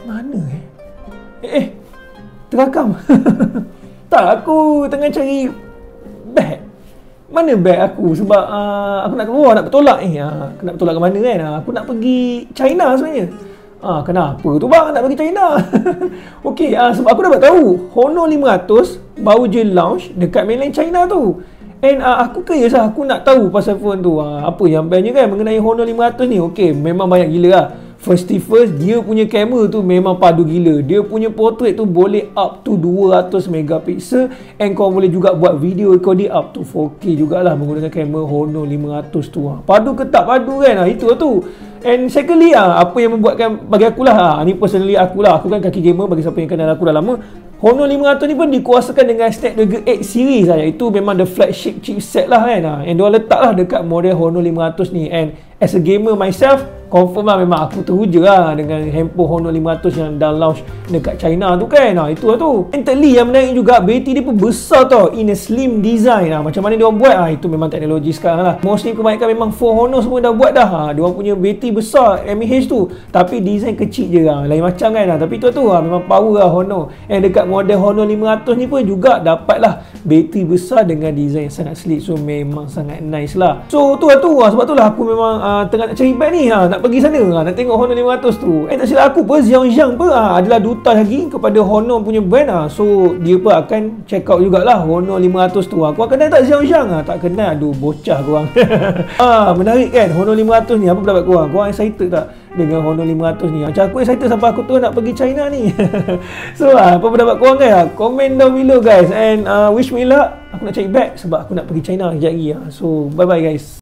Mana terakam. Tak, aku tengah cari beg. Mana beg aku? Sebab aku nak keluar, nak bertolak aku nak bertolak ke mana kan? Aku nak pergi China sebenarnya. Kenapa tu bang nak pergi China? Okey, sebab aku dapat tahu Honor 500 baru je launch dekat mainland China tu. And aku curious lah, aku nak tahu pasal phone tu. Apa yang bestnya kan mengenai Honor 500 ni. Okey, memang banyak gila lah. First, dia punya kamera tu memang padu gila. Dia punya portrait tu boleh up to 200 megapixel. And kau boleh juga buat video recording up to 4K jugalah menggunakan kamera Honor 500 tu. Padu ke tak padu kan? Itu lah tu. And secondly, apa yang membuatkan bagi akulah, ni personally akulah, aku kan kaki gamer bagi siapa yang kenal aku dah lama. Honor 500 ni pun dikuasakan dengan Snapdragon 8 series lah, iaitu memang the flagship chipset lah kan. And diorang letak lah dekat model Honor 500 ni. And as a gamer myself, confirm lah memang aku teruja lah dengan handphone Honor 500 yang dah launch dekat China tu kan. Itu lah tu. And thirdly, yang menarik juga, bateri dia pun besar tau, in a slim design. Macam mana diorang buat? Itu memang teknologi sekarang lah. Mostly kebanyakan memang phone Honor semua dah buat dah. Diorang punya bateri besar mAh tu, tapi design kecil je lah, lain macam kan. Tapi tu memang power lah Honor. And dekat model Honor 500 ni pun juga dapat lah bateri besar dengan design sangat sleek. So memang sangat nice lah. So tu lah tu. Sebab tu lah aku memang tengah nak cari bag ni, nak pergi sana, nak tengok Honor 500 tu. Tak silap aku pun Xiaoxiang pun adalah duta lagi kepada Honor punya brand. So dia pun akan check out jugalah Honor 500 tu. Aku kenal tak Xiaoxiang? Tak kenal. Aduh, bocah korang. Menarik kan Honor 500 ni? Apa pendapat korang? Korang excited tak dengan Honor 500 ni? Macam aku excited sampai aku tu nak pergi China ni. So apa pendapat korang kan? Komen down below guys. And wish me luck. Aku nak cari bag sebab aku nak pergi China sekejap lagi. So bye bye guys.